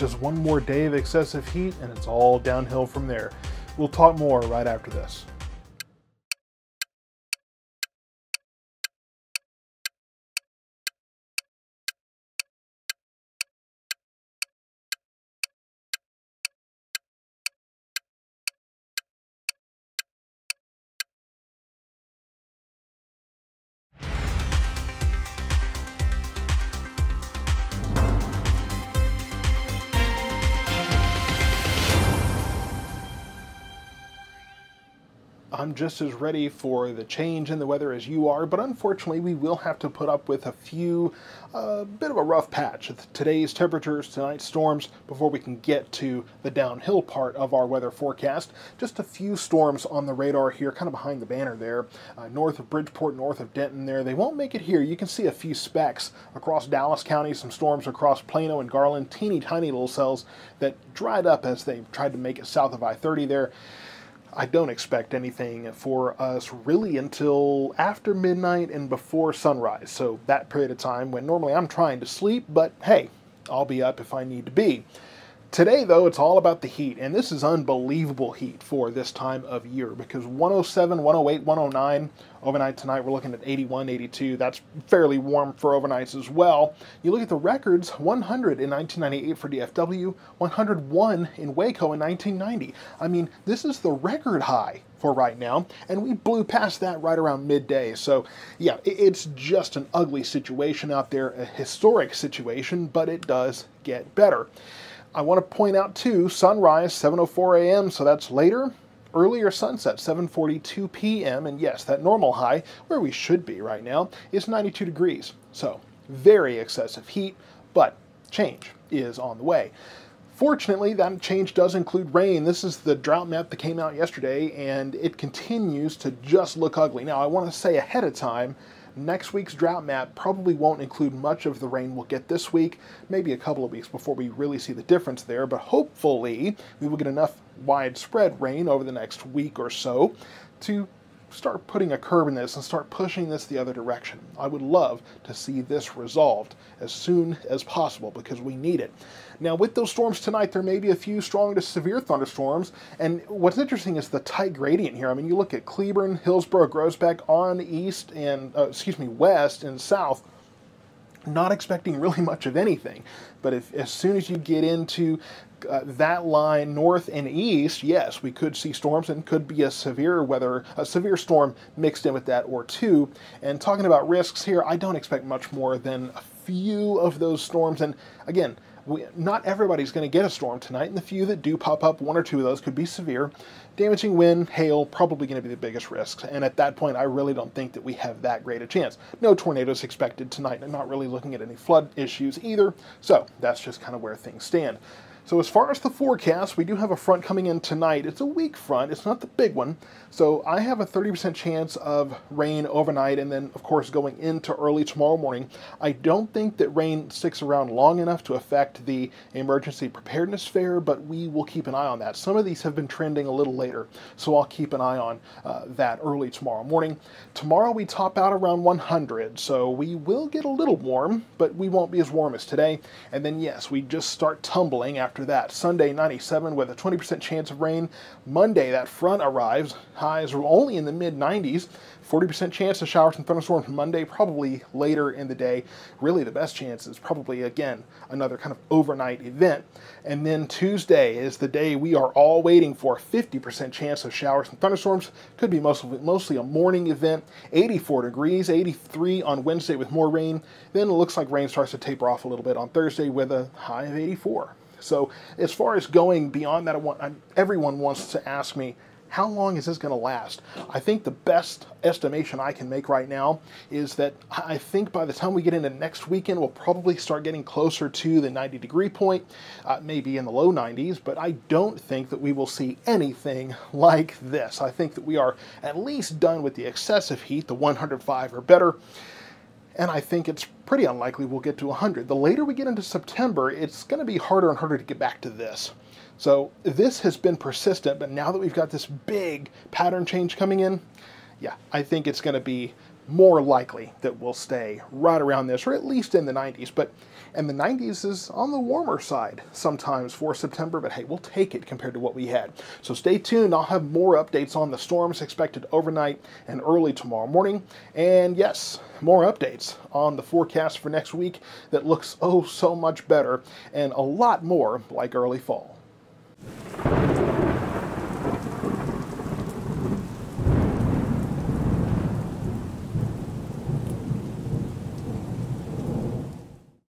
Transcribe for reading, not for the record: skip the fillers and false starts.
just one more day of excessive heat and it's all downhill from there. We'll talk more right after this. I'm just as ready for the change in the weather as you are, but unfortunately we will have to put up with a few, bit of a rough patch. Today's temperatures, tonight's storms, before we can get to the downhill part of our weather forecast. Just a few storms on the radar here, kind of behind the banner there, north of Bridgeport, north of Denton there. They won't make it here. You can see a few specks across Dallas County, some storms across Plano and Garland, teeny tiny little cells that dried up as they tried to make it south of I-30 there. I don't expect anything for us really until after midnight and before sunrise. So that period of time when normally I'm trying to sleep, but hey, I'll be up if I need to be. Today, though, it's all about the heat, and this is unbelievable heat for this time of year because 107, 108, 109, overnight tonight we're looking at 81, 82. That's fairly warm for overnights as well. You look at the records, 100 in 1998 for DFW, 101 in Waco in 1990. I mean, this is the record high for right now, and we blew past that right around midday. So yeah, it's just an ugly situation out there, a historic situation, but it does get better. I want to point out too, sunrise 7:04 a.m., so that's later. Earlier sunset 7:42 p.m. and yes, that normal high, where we should be right now, is 92 degrees. So very excessive heat, but change is on the way. Fortunately, that change does include rain. This is the drought map that came out yesterday, and it continues to just look ugly. Now, I want to say ahead of time, next week's drought map probably won't include much of the rain we'll get this week, maybe a couple of weeks before we really see the difference there, but hopefully we will get enough widespread rain over the next week or so to start putting a curb in this and start pushing this the other direction. I would love to see this resolved as soon as possible because we need it. Now, with those storms tonight, there may be a few strong to severe thunderstorms, and what's interesting is the tight gradient here. I mean, you look at Cleburne, Hillsborough, Groesbeck on east and, west and south, not expecting really much of anything. But as soon as you get into that line north and east, yes, we could see storms and could be a severe storm mixed in with that or two. And talking about risks here, I don't expect much more than a few of those storms. And again, not everybody's going to get a storm tonight, and the few that do pop up, one or two of those could be severe. Damaging wind, hail, probably going to be the biggest risks, and at that point I really don't think that we have that great a chance. No tornadoes expected tonight, and not really looking at any flood issues either, so that's just kind of where things stand. So as far as the forecast, we do have a front coming in tonight. It's a weak front, it's not the big one, so I have a 30% chance of rain overnight and then of course going into early tomorrow morning. I don't think that rain sticks around long enough to affect the emergency preparedness fair, but we will keep an eye on that. Some of these have been trending a little later, so I'll keep an eye on that early tomorrow morning. Tomorrow we top out around 100, so we will get a little warm, but we won't be as warm as today. And then yes, we just start tumbling after that. Sunday 97 with a 20% chance of rain. Monday that front arrives, highs are only in the mid 90s. 40% chance of showers and thunderstorms Monday, probably later in the day. Really the best chance is probably, again, another kind of overnight event. And then Tuesday is the day we are all waiting for. 50% chance of showers and thunderstorms. Could be mostly a morning event. 84 degrees, 83 on Wednesday with more rain. Then it looks like rain starts to taper off a little bit on Thursday with a high of 84. So as far as going beyond that, everyone wants to ask me, how long is this going to last? I think the best estimation I can make right now is that I think by the time we get into next weekend, we'll probably start getting closer to the 90-degree point, maybe in the low 90s, but I don't think that we will see anything like this. I think that we are at least done with the excessive heat, the 105 or better, and I think it's pretty unlikely we'll get to 100. The later we get into September, it's going to be harder and harder to get back to this. So this has been persistent, but now that we've got this big pattern change coming in, yeah, I think it's going to be more likely that we'll stay right around this, or at least in the 90s. And the 90s is on the warmer side sometimes for September, but hey, we'll take it compared to what we had. So stay tuned. I'll have more updates on the storms expected overnight and early tomorrow morning. And yes, more updates on the forecast for next week that looks oh so much better and a lot more like early fall.